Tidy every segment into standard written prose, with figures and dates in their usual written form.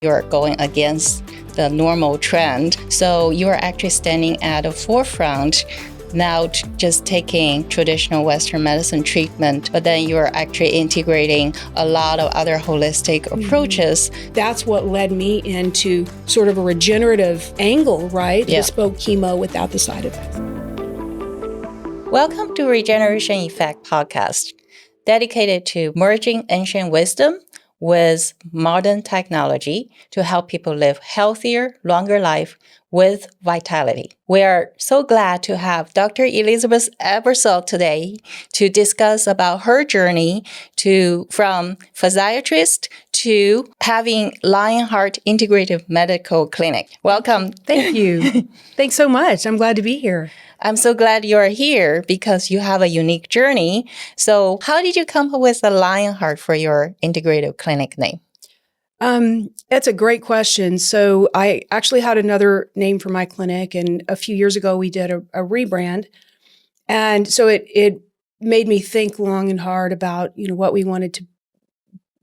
You're going against the normal trend. So you're actually standing at the forefront, not just taking traditional Western medicine treatment, but then you're actually integrating a lot of other holistic approaches. That's what led me into sort of a regenerative angle, right? Yeah. Bespoke chemo without the side effects. Welcome to Regeneration Effect podcast, dedicated to merging ancient wisdom with modern technology to help people live healthier, longer life with vitality. We are so glad to have Dr. Elizabeth Eversull today to discuss about her journey from physiatrist to having LionHeart Integrative Medical Clinic. Welcome. Thank you. Thanks so much. I'm glad to be here. I'm so glad you're here because you have a unique journey. So how did you come up with the LionHeart for your integrative clinic name? That's a great question. So I actually had another name for my clinic, and a few years ago we did a rebrand. And so it made me think long and hard about, what we wanted to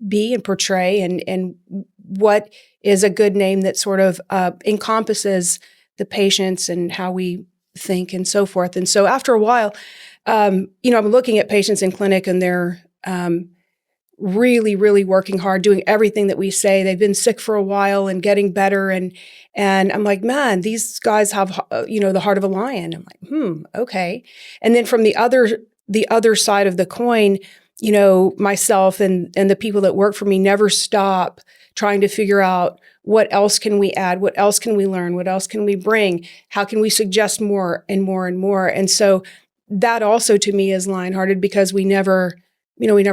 be and portray and what is a good name that sort of encompasses the patients and how we think and so forth. And so after a while, I'm looking at patients in clinic and they're really, really working hard, doing everything that we say. They've been sick for a while and getting better. And I'm like, man, these guys have, the heart of a lion. I'm like, okay. And then from the other side of the coin, myself and the people that work for me never stop trying to figure out what else can we add, what else can we learn, what else can we bring, how can we suggest more and more and more. And so that also to me is lion-hearted because we never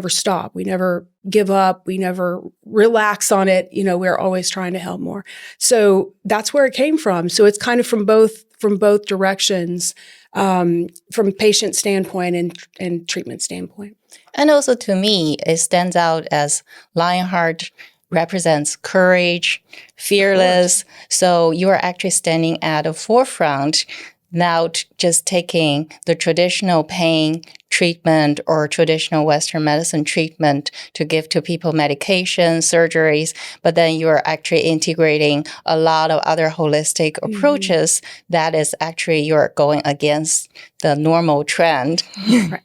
stop, we never give up, we never relax on it. We're always trying to help more. So that's where it came from. So it's kind of from both directions, from patient standpoint and treatment standpoint. And also to me, it stands out as LionHeart represents courage, fearless. So you are actually standing at the forefront, not just taking the traditional pain treatment or traditional Western medicine treatment to give to people medications, surgeries, but then you're actually integrating a lot of other holistic approaches that is actually you're going against the normal trend.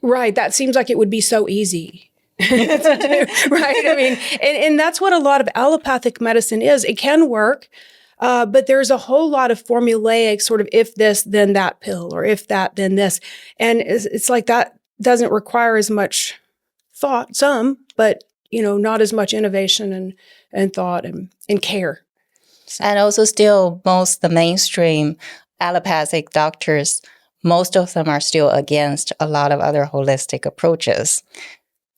Right. That seems like it would be so easy. Right? I mean, and that's what a lot of allopathic medicine is. It can work, but there's a whole lot of formulaic sort of if this, then that pill, or if that, then this. And it's like that doesn't require as much thought, but, not as much innovation and thought and care. And also still the mainstream allopathic doctors, most of them are still against a lot of other holistic approaches.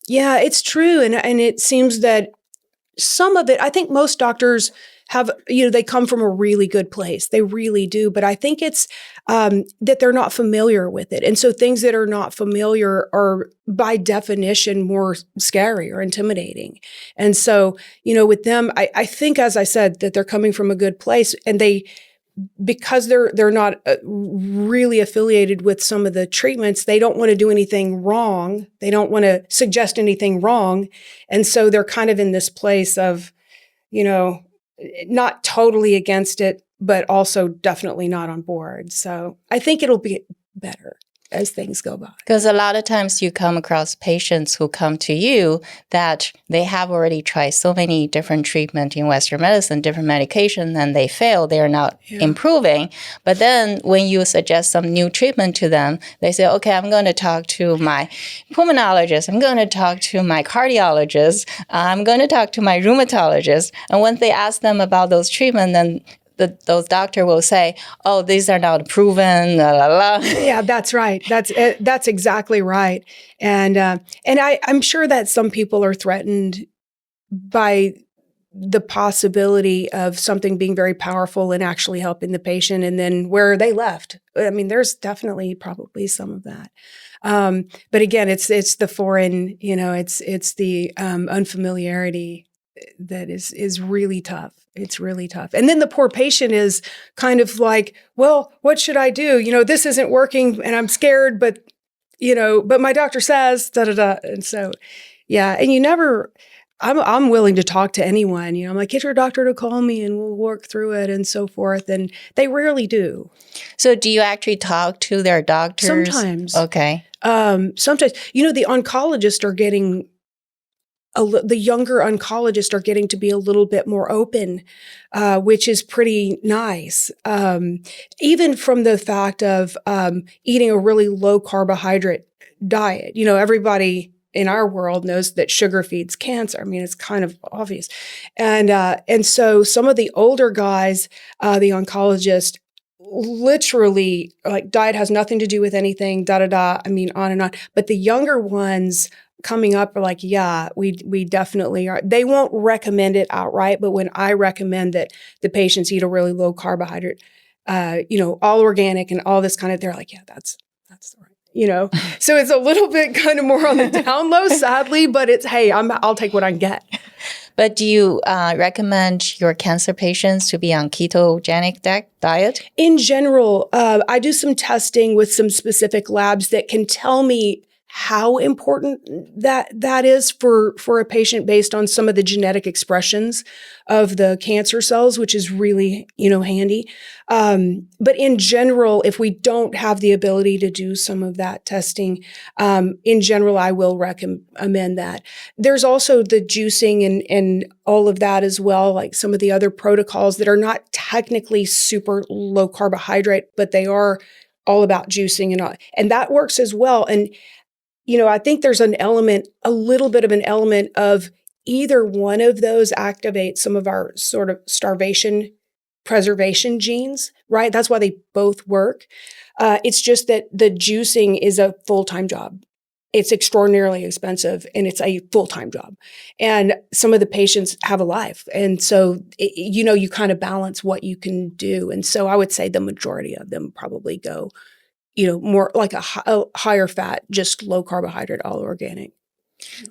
Yeah, it's true. And it seems that some of it, I think most doctors have, they come from a really good place. They really do. But I think it's that they're not familiar with it. And so things that are not familiar are by definition more scary or intimidating. And so, with them, I think, as I said, that they're coming from a good place and because they're not really affiliated with some of the treatments, they don't want to do anything wrong. They don't want to suggest anything wrong. And so they're kind of in this place of, not totally against it, but also definitely not on board. So I think it'll be better as things go by. Because a lot of times you come across patients who come to you that they have already tried so many different treatments in Western medicine, different medications, and they fail. They are not improving. But then when you suggest some new treatment to them, they say, okay, I'm going to talk to my pulmonologist. I'm going to talk to my cardiologist. I'm going to talk to my rheumatologist. And once they ask them about those treatments, then those doctors will say, oh, these are not proven, la, la, la. Yeah, that's right. That's exactly right. And I'm sure that some people are threatened by the possibility of something being very powerful and actually helping the patient, and then where are they left? I mean, there's definitely probably some of that. But again, it's the foreign, it's the unfamiliarity that is really tough. It's really tough. And then the poor patient is kind of like, well, what should I do? This isn't working and I'm scared, but my doctor says, da, da, da. And so, yeah. And I'm willing to talk to anyone. I'm like, get your doctor to call me and we'll work through it and so forth. And they rarely do. So do you actually talk to their doctors? Sometimes. Okay. Sometimes, the oncologists are getting the younger oncologists are getting to be a little bit more open, which is pretty nice. Even from the fact of eating a really low carbohydrate diet. Everybody in our world knows that sugar feeds cancer. I mean, it's kind of obvious. And so some of the older guys, the oncologists, literally like diet has nothing to do with anything, I mean, on and on. But the younger ones coming up are like, yeah, we definitely are. They won't recommend it outright, but when I recommend that the patients eat a really low carbohydrate, all organic and all this kind of, they're like, yeah, that's the right. So it's a little bit kind of more on the down low, sadly, but it's, hey, I'll take what I can get. But do you recommend your cancer patients to be on ketogenic diet? In general, I do some testing with some specific labs that can tell me how important that is for a patient based on some of the genetic expressions of the cancer cells, which is really, handy. But in general, if we don't have the ability to do some of that testing, in general, I will recommend that. There's also the juicing and all of that as well, like some of the other protocols that are not technically super low carbohydrate, but they are all about juicing and that works as well. And I think there's a little bit of an element of either one of those activates some of our sort of starvation preservation genes, right? That's why they both work. It's just that the juicing is a full-time job. It's extraordinarily expensive and it's a full-time job. And some of the patients have a life. And so, you kind of balance what you can do. And so I would say the majority of them probably go more like a higher fat, just low carbohydrate, all organic.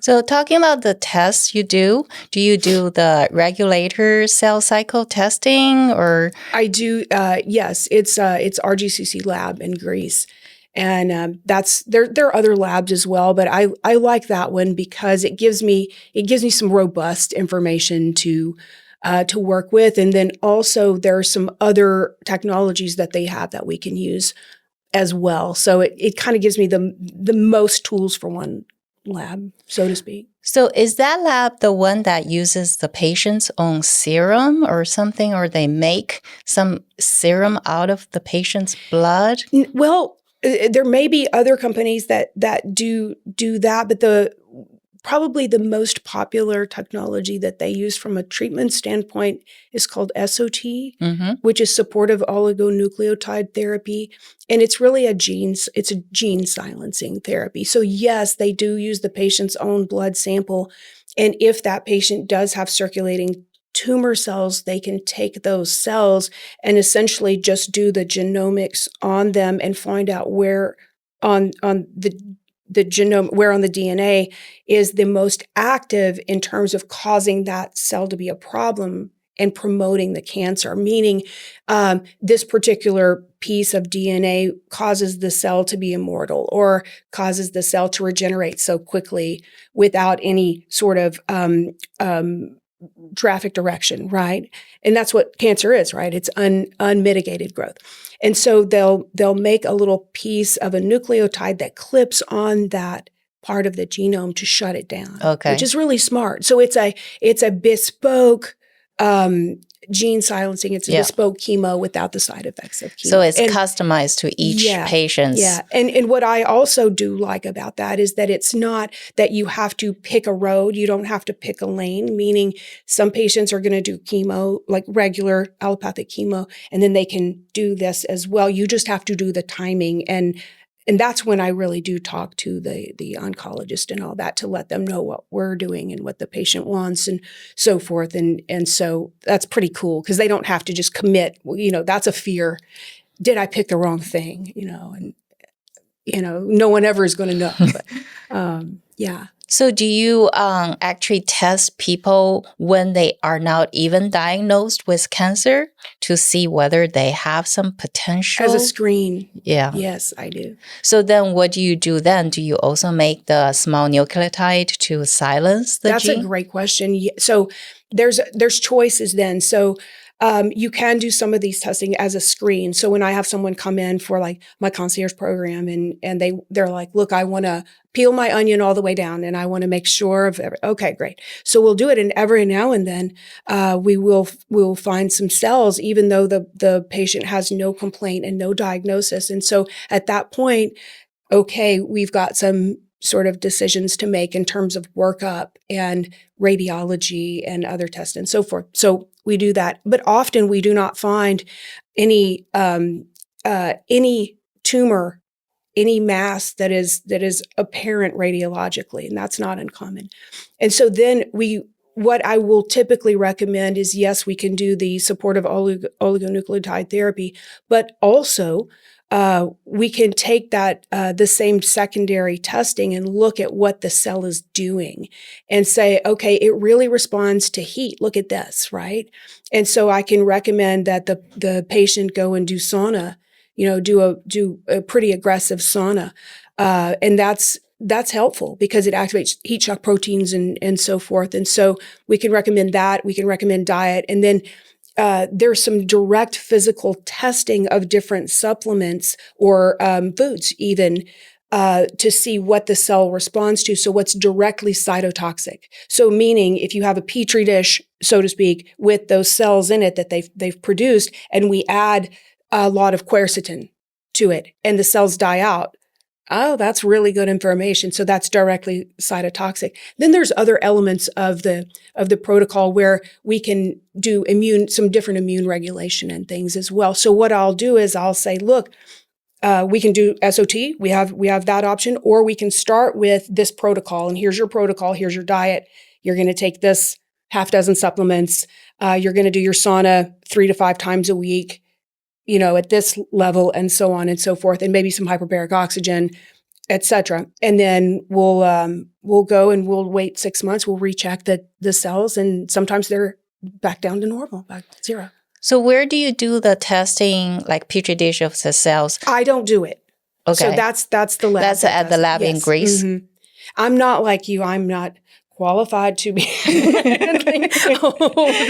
So talking about the tests you do you do the regulator cell cycle testing or? I do, yes. It's RGCC lab in Greece. And there are other labs as well, but I like that one because it gives me some robust information to work with. And then also there are some other technologies that they have that we can use as well. So it kind of gives me the most tools for one lab, so to speak. So is that lab the one that uses the patient's own serum or something, or they make some serum out of the patient's blood? Well, there may be other companies that do that, but probably the most popular technology that they use from a treatment standpoint is called SOT, which is supportive oligonucleotide therapy. And it's really a gene silencing therapy. So yes, they do use the patient's own blood sample. And if that patient does have circulating tumor cells, they can take those cells and essentially just do the genomics on them and find out where on the genome, where on the DNA is the most active in terms of causing that cell to be a problem and promoting the cancer, meaning this particular piece of DNA causes the cell to be immortal or causes the cell to regenerate so quickly without any sort of traffic direction, right? And that's what cancer is, right? It's unmitigated growth. And so they'll make a little piece of a nucleotide that clips on that part of the genome to shut it down, which is really smart. So it's a bespoke gene silencing. It's a bespoke chemo without the side effects of chemo. So it's customized to each patient. Yeah. And what I also do like about that is that it's not that you have to pick a road. You don't have to pick a lane, meaning some patients are going to do chemo, like regular allopathic chemo, and then they can do this as well. You just have to do the timing. And that's when I really do talk to the oncologist and all that to let them know what we're doing and what the patient wants and so forth. And so that's pretty cool because they don't have to just commit. That's a fear. Did I pick the wrong thing? And no one ever is going to know. But Yeah. So do you actually test people when they are not even diagnosed with cancer to see whether they have some potential? As a screen. Yeah. Yes, I do. So then what do you do then? Do you also make the small nucleotide to silence the That's gene? a great question. So there's choices then. So you can do some of these testing as a screen. So when I have someone come in for like my concierge program and they're like, look, I want to peel my onion all the way down and I want to make sure of okay, great. So we'll do it. And every now and then we'll find some cells, even though the patient has no complaint and no diagnosis. And so at that point, okay, we've got some sort of decisions to make in terms of workup and radiology and other tests and so forth. So we do that, but often we do not find any tumor, any mass that is apparent radiologically, and that's not uncommon. And so then what I will typically recommend is, yes, we can do the supportive oligonucleotide therapy, but also we can take that the same secondary testing and look at what the cell is doing and say, okay, it really responds to heat. Look at this, right? And so I can recommend that the patient go and do sauna, do a pretty aggressive sauna, and that's helpful because it activates heat shock proteins and so forth. And so we can recommend that. We can recommend diet, and then there's some direct physical testing of different supplements or foods even to see what the cell responds to. So what's directly cytotoxic. So meaning if you have a petri dish, so to speak, with those cells in it that they've produced, and we add a lot of quercetin to it and the cells die out, oh, that's really good information. So that's directly cytotoxic. Then there's other elements of the protocol where we can do some different immune regulation and things as well. So what I'll do is I'll say, look, we can do SOT. We have that option, or we can start with this protocol. And here's your protocol. Here's your diet. You're going to take this half dozen supplements. You're going to do your sauna 3 to 5 times a week, at this level, and so on and so forth, and maybe some hyperbaric oxygen, et cetera. And then we'll go and we'll wait 6 months. We'll recheck the cells, and sometimes they're back down to normal, back to zero. So where do you do the testing, like petri dish of the cells? I don't do it. Okay. So that's the lab. That's at the lab in Greece? Mm-hmm. I'm not like you. I'm not qualified to be handling all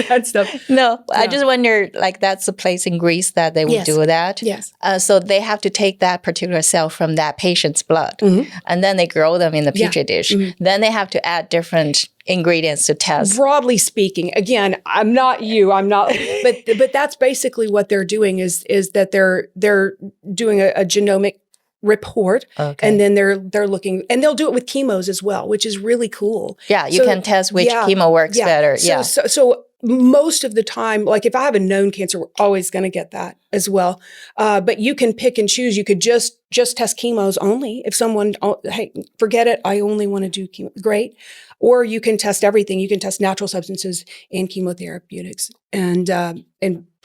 that stuff. No, I just wonder, like that's the place in Greece that they would do that. Yes. So they have to take that particular cell from that patient's blood, and then they grow them in the petri dish. Then they have to add different ingredients to test. Broadly speaking, again, I'm not you. I'm not, but that's basically what they're doing is that they're doing a genomic report, and then they're looking, and they'll do it with chemos as well, which is really cool. Yeah, you can test which chemo works better. So most of the time, like if I have a known cancer, we're always going to get that as well. But you can pick and choose. You could just test chemos only. If someone, hey, forget it, I only want to do chemo. Great. Or you can test everything. You can test natural substances and chemotherapeutics and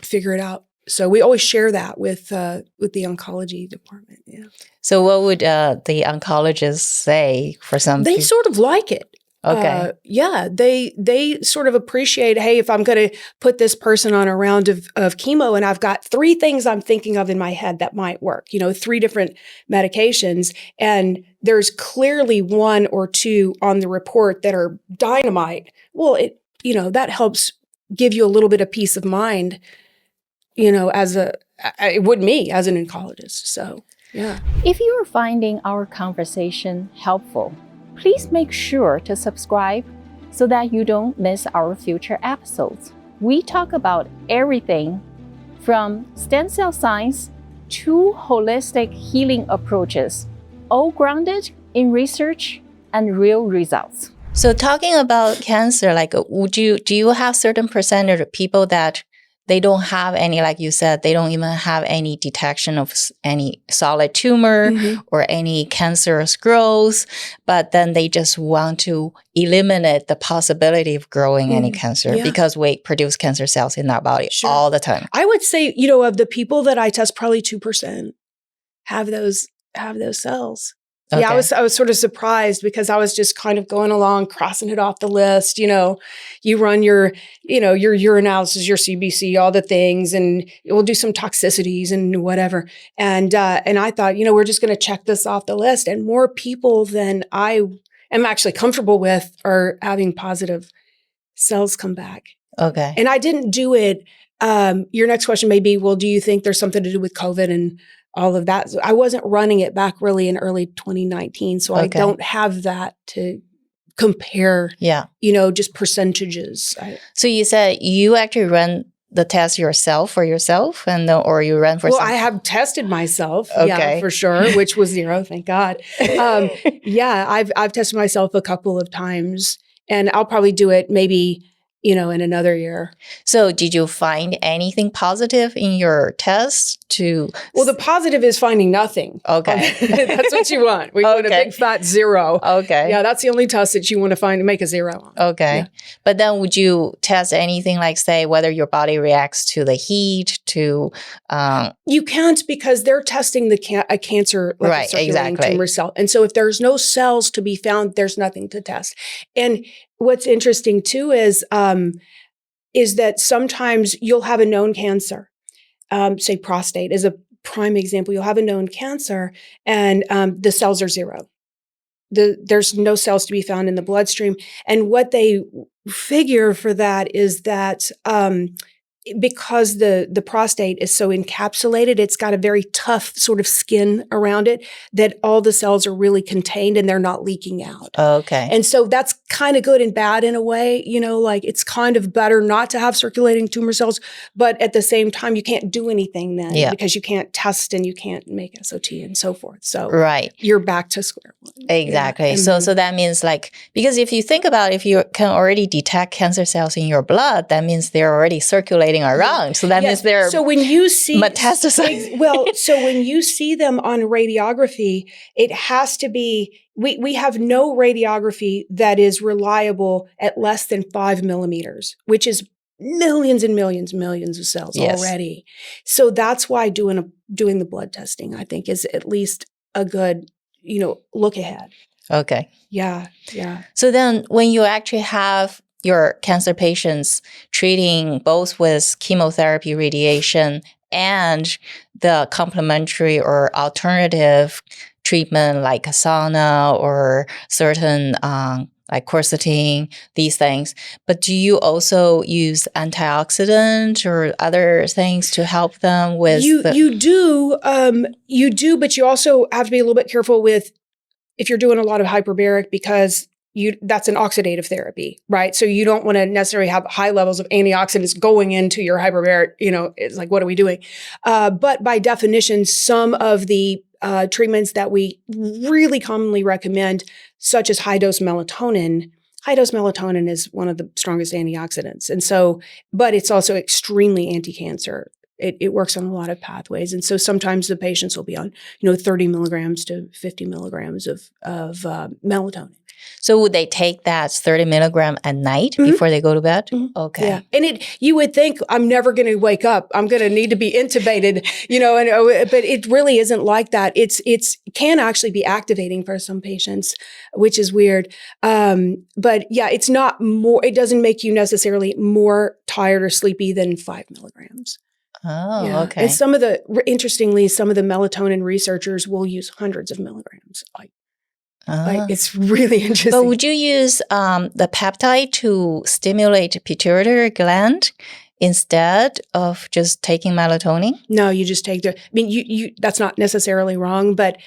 figure it out. So we always share that with the oncology department. Yeah. So what would the oncologists say for some? They sort of like it. Okay. They sort of appreciate, hey, if I'm going to put this person on a round of chemo and I've got 3 things I'm thinking of in my head that might work, 3 different medications, and there's clearly 1 or 2 on the report that are dynamite. Well, that helps give you a little bit of peace of mind, it would me as an oncologist. So, yeah. If you are finding our conversation helpful, please make sure to subscribe so that you don't miss our future episodes. We talk about everything from stem cell science to holistic healing approaches, all grounded in research and real results. So talking about cancer, like do you have certain percentage of people that they don't have any, like you said, they don't even have any detection of any solid tumor or any cancerous growth, but then they just want to eliminate the possibility of growing any cancer because we produce cancer cells in our body all the time. I would say, of the people that I test, probably 2% have those cells. Okay. Yeah, I was sort of surprised because I was just kind of going along, crossing it off the list. You run your urinalysis, your CBC, all the things, and we'll do some toxicities and whatever. And I thought, we're just going to check this off the list. And more people than I am actually comfortable with are having positive cells come back. Okay. And I didn't do it. Your next question may be, well, do you think there's something to do with COVID and all of that? I wasn't running it back really in early 2019. So I don't have that to compare, just percentages. So you said you actually run the test yourself for yourself or you run for I have tested myself, okay. For sure, which was 0, thank God. I've tested myself a couple of times and I'll probably do it maybe in another year. So did you find anything positive in your test Well, the positive is finding nothing. Okay. That's what you want. We want a big fat 0. Okay. Yeah, that's the only test that you want to find to make a 0 on. Okay. Yeah. But then would you test anything like, say, whether your body reacts to the heat, to... You can't because they're testing a cancer, like a circulating tumor cell. And so if there's no cells to be found, there's nothing to test. And what's interesting too is that sometimes you'll have a known cancer. Say prostate is a prime example. You'll have a known cancer and the cells are 0. There's no cells to be found in the bloodstream. And what they figure for that is that because the prostate is so encapsulated, it's got a very tough sort of skin around it that all the cells are really contained and they're not leaking out. Okay. And so that's kind of good and bad in a way, like it's kind of better not to have circulating tumor cells, but at the same time, you can't do anything then because you can't test and you can't make SOT and so forth. So you're back to square one. Exactly. So that means because if you think about if you can already detect cancer cells in your blood, that means they're already circulating around. So that means they're when you see metastasizing. So when you see them on radiography, it has to be, we have no radiography that is reliable at less than 5 millimeters, which is millions and millions of cells already. So that's why doing the blood testing, I think, is at least a good, look ahead. Okay. Yeah. So then when you actually have your cancer patients treating both with chemotherapy, radiation, and the complementary or alternative treatment like a sauna or certain like quercetin, these things. But do you also use antioxidant or other things to help them with? You do, but you also have to be a little bit careful with if you're doing a lot of hyperbaric because that's an oxidative therapy, right? So you don't want to necessarily have high levels of antioxidants going into your hyperbaric, it's like, what are we doing? But by definition, some of the treatments that we really commonly recommend, such as high-dose melatonin is one of the strongest antioxidants. And so, but it's also extremely anti-cancer. It works on a lot of pathways. And so sometimes the patients will be on, 30 milligrams to 50 milligrams of melatonin. So would they take that 30 milligram at night before they go to bed? Mm-hmm. Okay. Yeah. And you would think I'm never going to wake up. I'm going to need to be intubated, but it really isn't like that. It can actually be activating for some patients, which is weird. But yeah, it's not more, it doesn't make you necessarily more tired or sleepy than 5 milligrams. Oh, okay. And interestingly, some of the melatonin researchers will use hundreds of milligrams. It's really interesting. But would you use the peptide to stimulate the pituitary gland instead of just taking melatonin? No, you just take you that's not necessarily wrong, but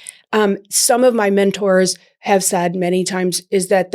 some of my mentors have said many times is that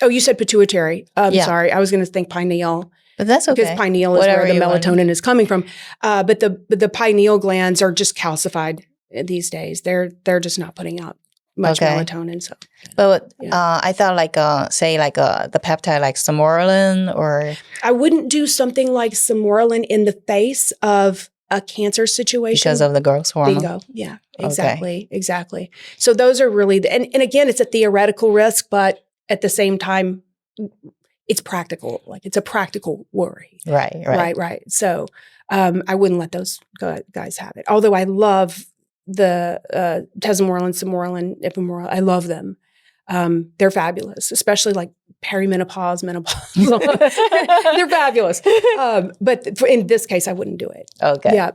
you said pituitary. Sorry, I was going to think pineal. But that's okay. Because pineal is where the melatonin is coming from. But the pineal glands are just calcified these days. They're just not putting out much melatonin. So, but I thought say the peptide like Samorelin or... I wouldn't do something like Samorelin in the face of a cancer situation. Because of the growth hormone. Bingo. Yeah, exactly. Okay. Exactly. So those are really, and again, it's a theoretical risk, but at the same time, it's practical. Like it's a practical worry. Right. So I wouldn't let those guys have it. Although I love tesamorelin, samorelin, ipamorelin. I love them. They're fabulous, especially like perimenopause, menopause. They're fabulous. But in this case, I wouldn't do it. Okay. Yeah.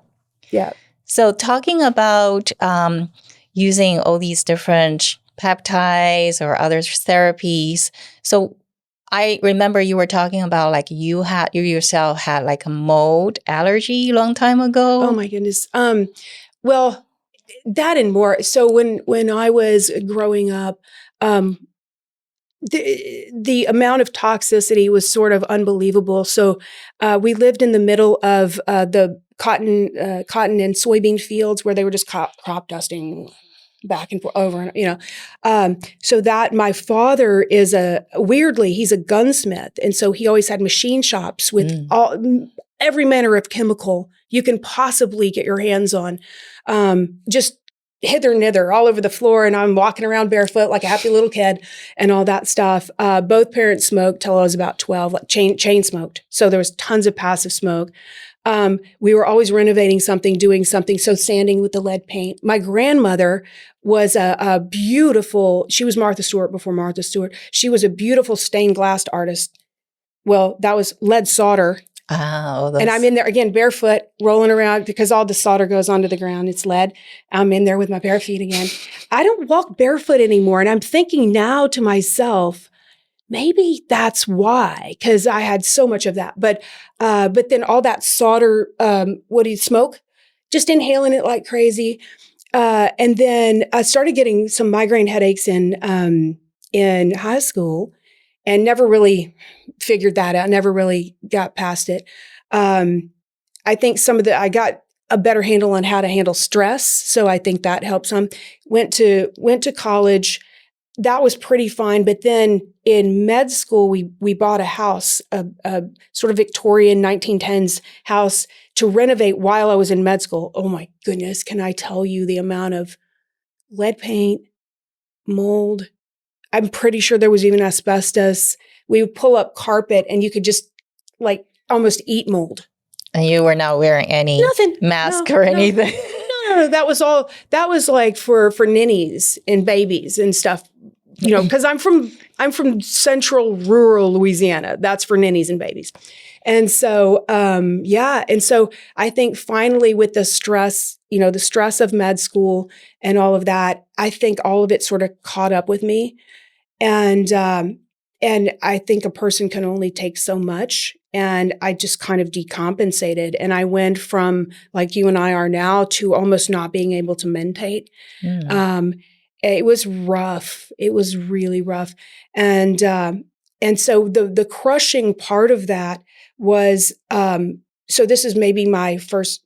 Yeah. So talking about using all these different peptides or other therapies. So I remember you were talking about like you yourself had like a mold allergy a long time ago. Oh my goodness. Well, that and more. So when I was growing up, the amount of toxicity was sort of unbelievable. So we lived in the middle of the cotton and soybean fields where they were just crop dusting back and forth over and so that my father is he's a gunsmith, and so he always had machine shops with every manner of chemical you can possibly get your hands on, just hither and thither all over the floor, and I'm walking around barefoot like a happy little kid and all that stuff. Both parents smoked till I was about 12, like chain smoked, so there was tons of passive smoke. We were always renovating something, doing something. So sanding with the lead paint. My grandmother was a beautiful, she was Martha Stewart before Martha Stewart. She was a beautiful stained glass artist. Well, that was lead solder. And I'm in there again, barefoot, rolling around because all the solder goes onto the ground. It's lead. I'm in there with my bare feet again. I don't walk barefoot anymore. And I'm thinking now to myself, maybe that's why, because I had so much of that. But then all that solder, smoke, just inhaling it like crazy. And then I started getting some migraine headaches in high school and never really figured that out, never really got past it. I think I got a better handle on how to handle stress. So I think that helped some. Went to college. That was pretty fine. But then in med school, we bought a house, a sort of Victorian 1910s house to renovate while I was in med school. Oh my goodness, can I tell you the amount of lead paint, mold? I'm pretty sure there was even asbestos. We would pull up carpet and you could just like almost eat mold. And you were not wearing any mask or anything? No. That was like for ninnies and babies and stuff. Because I'm from central rural Louisiana. That's for ninnies and babies. And so, And so I think finally with the stress of med school and all of that, I think all of it sort of caught up with me. And I think a person can only take so much. And I just kind of decompensated. And I went from like you and I are now to almost not being able to mentate. It was rough. It was really rough. And so the crushing part of that was, so this is maybe my first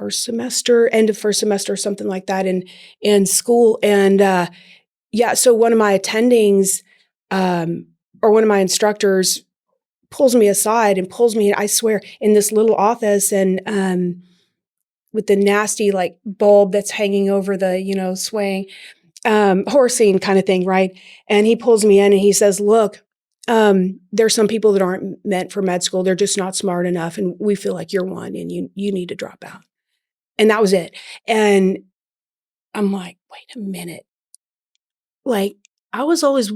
semester, end of first semester, something like that in school. And so one of my attendings, or one of my instructors pulls me aside and pulls me, I swear, in this little office and with the nasty like bulb that's hanging over the, swaying, horror scene kind of thing, right? And he pulls me in and he says, look, there's some people that aren't meant for med school. They're just not smart enough. And we feel like you're one and you need to drop out. And that was it. And I'm like, wait a minute. Like, I was always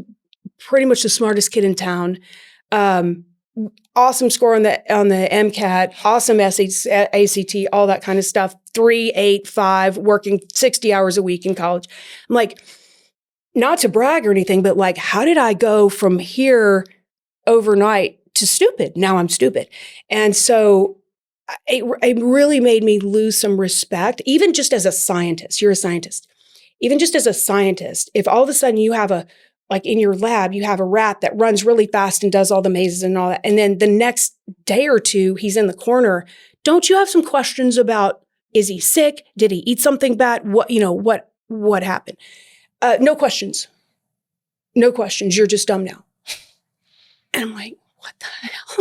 pretty much the smartest kid in town. Awesome score on the MCAT, awesome ACT, all that kind of stuff. 3, 8, 5, working 60 hours a week in college. I'm like, not to brag or anything, but like, how did I go from here overnight to stupid? Now I'm stupid. And so it really made me lose some respect, even just as a scientist. You're a scientist. Even just as a scientist, if all of a sudden you have like in your lab, you have a rat that runs really fast and does all the mazes and all that. And then the next day or two, he's in the corner. Don't you have some questions about, is he sick? Did he eat something bad? What happened? No questions. No questions. You're just dumb now. And I'm like, what the hell?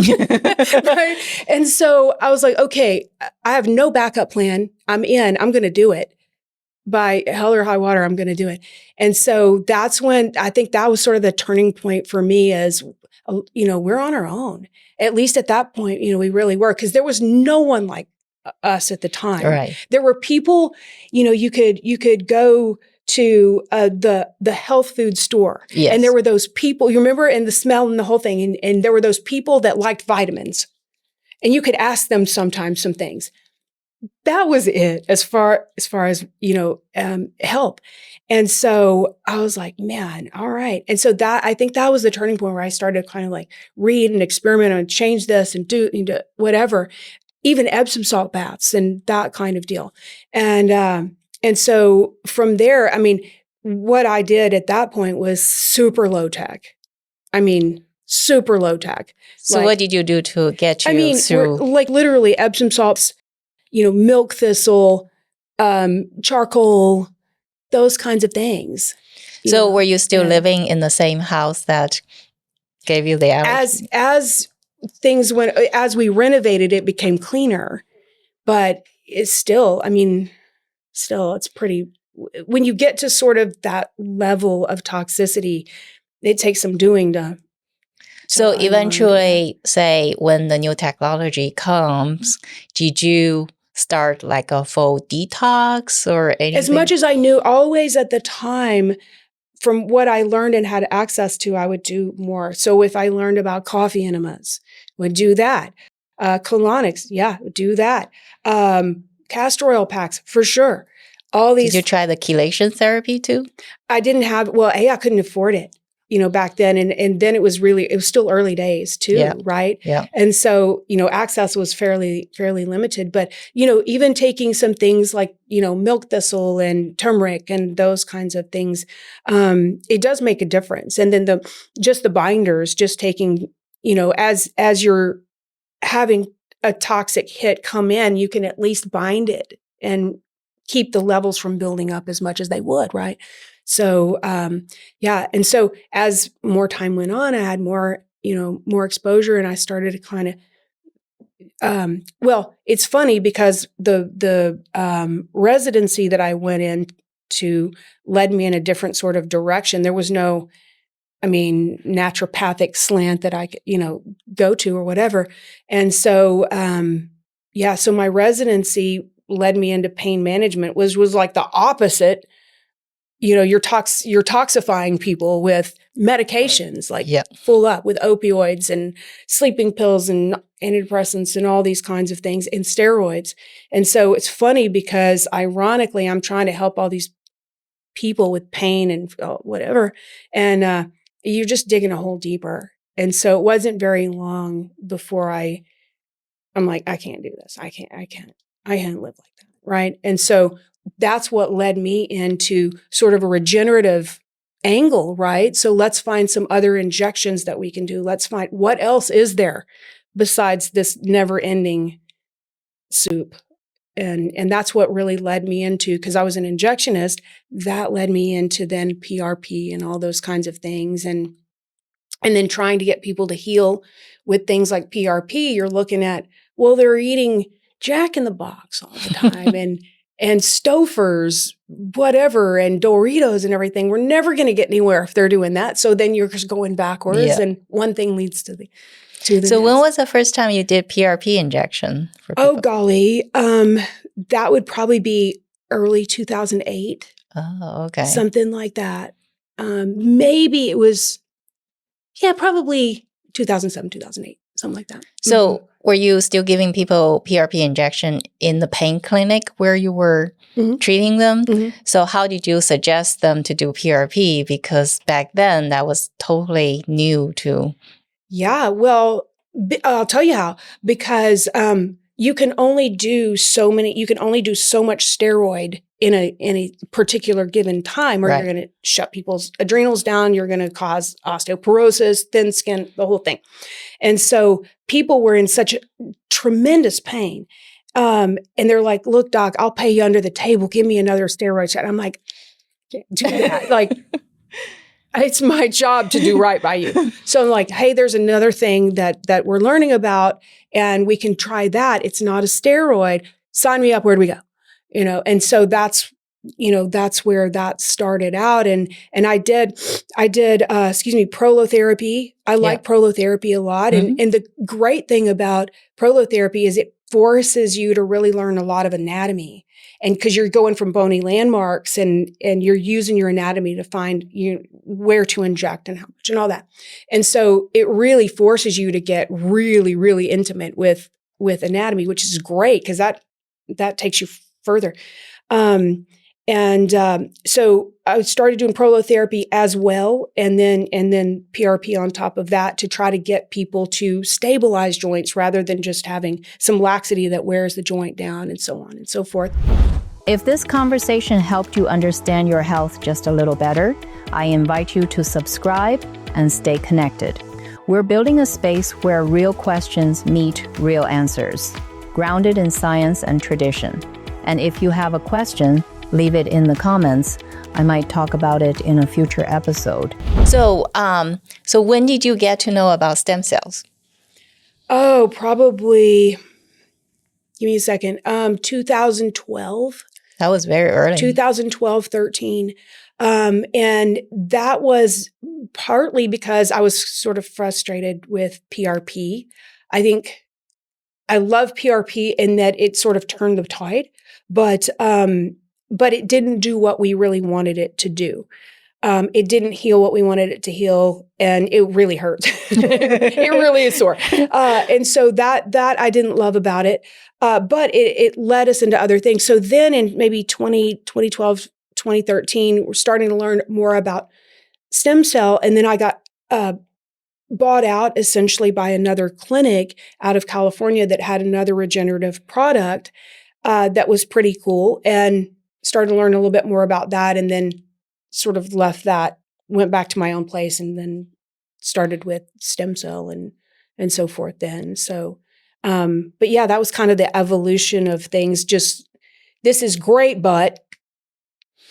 Right? And so I was like, okay, I have no backup plan. I'm going to do it. By hell or high water, I'm going to do it. And so that's when I think that was sort of the turning point for me as, we're on our own. At least at that point, we really were, because there was no one like us at the time. Right. There were people, you could go to the health food store, Yes. and there were those people. You remember, and the smell and the whole thing, and there were those people that liked vitamins, and you could ask them sometimes some things. That was it as far as help. And so I was like, man, all right. And so I think that was the turning point where I started to kind of like read and experiment and change this and do whatever, even Epsom salt baths and that kind of deal. And so from there, I mean, what I did at that point was super low tech. I mean, super low tech. So what did you do to get you through? Like literally Epsom salts, milk thistle, charcoal, those kinds of things. So were you still living in the same house that gave you the allergy? As things went, as we renovated, it became cleaner, but it's still, it's pretty, when you get to sort of that level of toxicity, it takes some doing to. So eventually, say when the new technology comes, did you start like a full detox or anything? As much as I knew, always at the time, from what I learned and had access to, I would do more. So if I learned about coffee enemas, would do that. Colonics, do that. Castor oil packs, for sure. All these. Did you try the chelation therapy too? I didn't have, I couldn't afford it, back then. And then it was still early days too, right? Yeah. And so, access was fairly limited. But, even taking some things like, milk thistle and turmeric and those kinds of things, it does make a difference. And then the binders, just taking, as you're having a toxic hit come in, you can at least bind it and keep the levels from building up as much as they would, right? So, and so as more time went on, I had more exposure, and I started to kind of, it's funny because the residency that I went into led me in a different sort of direction. There was no, naturopathic slant that I could, go to or whatever. And so, so my residency led me into pain management, was like the opposite. You're toxifying people with medications, like full up with opioids and sleeping pills and antidepressants and all these kinds of things and steroids. And so it's funny because ironically, I'm trying to help all these people with pain and whatever. And you're just digging a hole deeper. And so it wasn't very long before I'm like, I can't do this. I can't live like that. Right. And so that's what led me into sort of a regenerative angle, right? So let's find some other injections that we can do. Let's find what else is there besides this never-ending soup. And that's what really led me into, because I was an injectionist, that led me into then PRP and all those kinds of things. And then trying to get people to heal with things like PRP, you're looking at, they're eating Jack in the Box all the time and Stouffer's, whatever, and Doritos and everything. We're never going to get anywhere if they're doing that. So then you're just going backwards, and one thing leads to the So next. when was the first time you did PRP injection for people? Oh, golly. That would probably be early 2008. Oh, okay. Something like that. Maybe it was, probably 2007, 2008, something like that. So were you still giving people PRP injection in the pain clinic where you were treating them? So how did you suggest them to do PRP? Because back then that was totally new to. Yeah, well, I'll tell you how. Because you can only do so much steroid in a particular given time, or you're going to shut people's adrenals down. You're going to cause osteoporosis, thin skin, the whole thing. And so people were in such tremendous pain. And they're like, look, doc, I'll pay you under the table. Give me another steroid shot. I'm like, can't do that. Like, it's my job to do right by you. So I'm like, hey, there's another thing that we're learning about, and we can try that. It's not a steroid. Sign me up. Where do we go? And so that's where that started out. And I did prolotherapy. I like prolotherapy a lot. And the great thing about prolotherapy is forces you to really learn a lot of anatomy. And because you're going from bony landmarks and you're using your anatomy to find where to inject and how much and all that. And so it really forces you to get really, really intimate with anatomy, which is great because that takes you further. So I started doing prolotherapy as well, and then PRP on top of that to try to get people to stabilize joints rather than just having some laxity that wears the joint down and so on and so forth. If this conversation helped you understand your health just a little better, I invite you to subscribe and stay connected. We're building a space where real questions meet real answers, grounded in science and tradition. And if you have a question, leave it in the comments. I might talk about it in a future episode. So when did you get to know about stem cells? Oh, probably, give me a second, 2012. That was very early. 2012, 13. And that was partly because I was sort of frustrated with PRP. I think I love PRP in that it sort of turned the tide, but it didn't do what we really wanted it to do. It didn't heal what we wanted it to heal, and it really hurt. It really is sore. And so that I didn't love about it, but it led us into other things. So then in maybe 2012, 2013, we're starting to learn more about stem cell, and then I got bought out essentially by another clinic out of California that had another regenerative product that was pretty cool, and started to learn a little bit more about that, and then sort of left that, went back to my own place, and then started with stem cell and so forth then. So, but yeah, that was kind of the evolution of things. Just, this is great, but,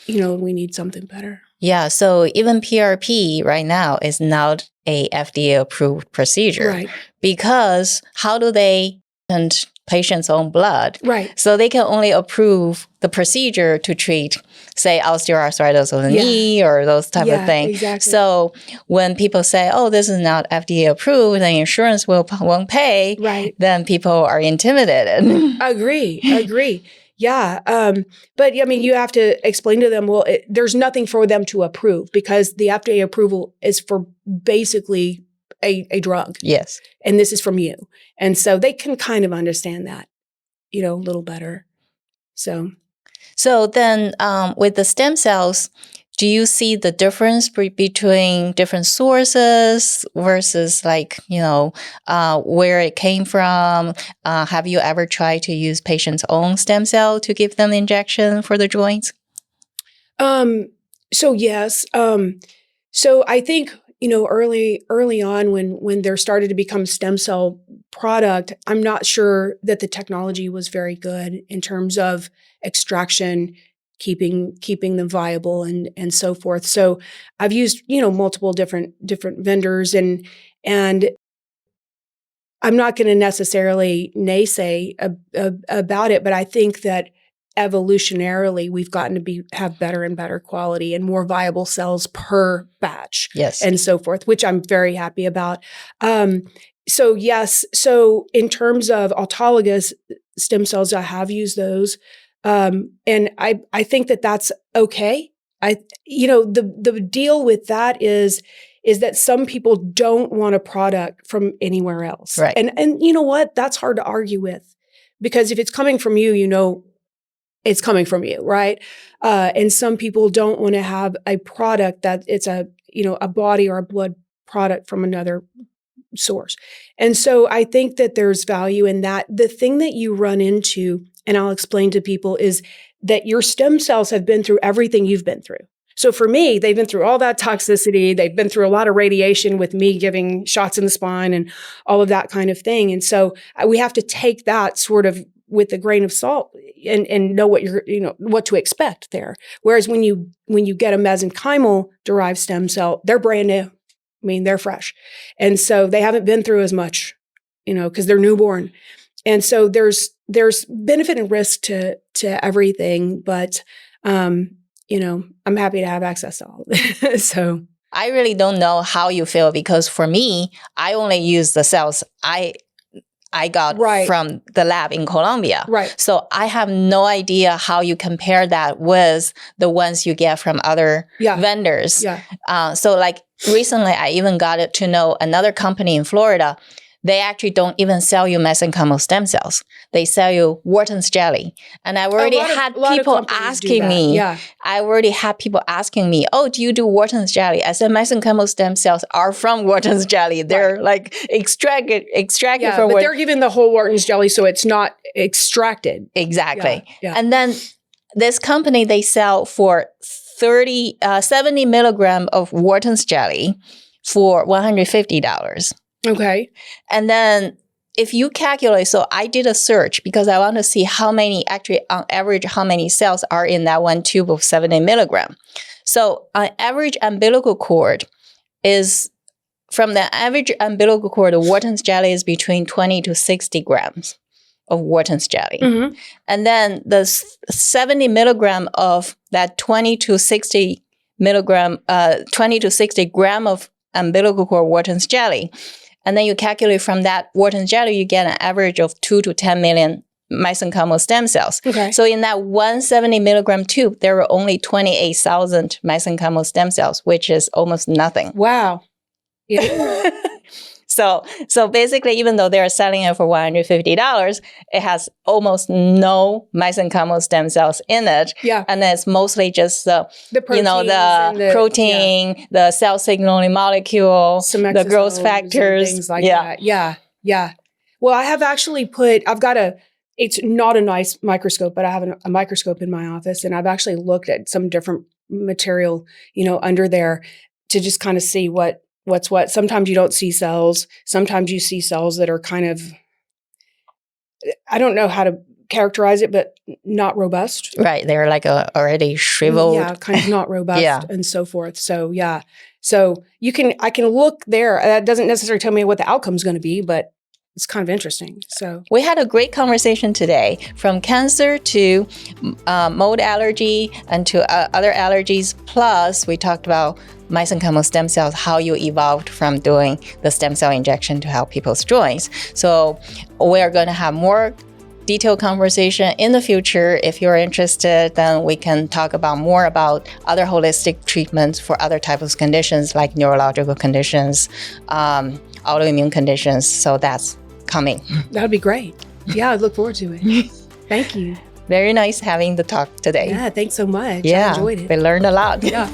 we need something better. Yeah, so even PRP right now is not a FDA-approved procedure. Right. Because how do they send patients' own blood? Right. So they can only approve the procedure to treat, say, osteoarthritis of the knee or those type of things. Exactly. So when people say, oh, this is not FDA approved, and insurance won't pay, Right. then people are intimidated. Agree. Yeah. But I mean, you have to explain to them, well, there's nothing for them to approve because the FDA approval is for basically a drug. Yes. And this is from you. And so they can kind of understand that, a little better. So then with the stem cells, do you see the difference between different sources versus where it came from? Have you ever tried to use patients' own stem cell to give them injection for the joints? So yes. So I think, early on when there started to become stem cell product, I'm not sure that the technology was very good in terms of extraction, keeping them viable and so forth. So I've used, multiple different vendors and I'm not going to necessarily naysay about it, but I think that evolutionarily we've gotten to have better and better quality and more viable cells per batch. Yes. And so forth, which I'm very happy about. So yes, so in terms of autologous stem cells, I have used those. And I think that that's okay. The deal with that is that some people don't want a product from anywhere else. Right. And you know what? That's hard to argue with because if it's coming from you, it's coming from you, right? And some people don't want to have a product that it's a body or a blood product from another source. And so I think that there's value in that. The thing that you run into, and I'll explain to people, is that your stem cells have been through everything you've been through. So for me, they've been through all that toxicity. They've been through a lot of radiation with me giving shots in the spine and all of that kind of thing. And so we have to take that sort of with a grain of salt and know what to expect there. Whereas when you get a mesenchymal derived stem cell, they're brand new. I mean, they're fresh. And so they haven't been through as much, because they're newborn. And so there's benefit and risk to everything, but I'm happy to have access to all of it. So I really don't know how you feel because for me, I only use the cells I I got Right. from the lab in Colombia. Right. So I have no idea how you compare that with the ones you get from other vendors. Yeah. So like recently, I even got it to know another company in Florida. They actually don't even sell you mesenchymal stem cells. They sell you Wharton's jelly. And I've already had people asking me, I already had people asking me, oh, do you do Wharton's jelly? I said, mesenchymal stem cells are from Wharton's jelly. They're like extracted from but they're giving the whole Wharton's jelly, so it's not extracted. Exactly. Yeah. And then this company, they sell for 70 milligram of Wharton's jelly for $150. Okay. And then if you calculate, so I did a search because I want to see how many, actually on average, how many cells are in that one tube of 70 milligram. So on average umbilical cord is, from the average umbilical cord, the Wharton's jelly is between 20 to 60 grams of Wharton's jelly. Mm-hmm. And then the 70 milligram of that 20 to 60 gram of umbilical cord Wharton's jelly. And then you calculate from that Wharton's jelly, you get an average of 2 to 10 million mesenchymal stem cells. Okay. So in that 170 milligram tube, there were only 28,000 mesenchymal stem cells, which is almost nothing. Wow. Yeah. So basically, even though they're selling it for $150, it has almost no mesenchymal stem cells in it. Yeah. And it's mostly just the protein, the cell signaling molecule, the growth factors. Things like that. Yeah. Well, I have actually it's not a nice microscope, but I have a microscope in my office, and I've actually looked at some different material, under there to just kind of see what's what. Sometimes you don't see cells. Sometimes you see cells that are kind of, I don't know how to characterize it, but not robust. Right. They're like already shriveled. Yeah, kind of not robust and so forth. So yeah. So I can look there. That doesn't necessarily tell me what the outcome is going to be, but it's kind of interesting. So we had a great conversation today, from cancer to mold allergy and to other allergies. Plus, we talked about mesenchymal stem cells, how you evolved from doing the stem cell injection to help people's joints. So we're going to have more detailed conversation in the future. If you're interested, then we can talk about more about other holistic treatments for other types of conditions like neurological conditions, autoimmune conditions. So that's coming. That'd be great. Yeah, I look forward to it. Thank you. Very nice having the talk today. Yeah, thanks so much. Yeah, I enjoyed it. We learned a lot. Yeah.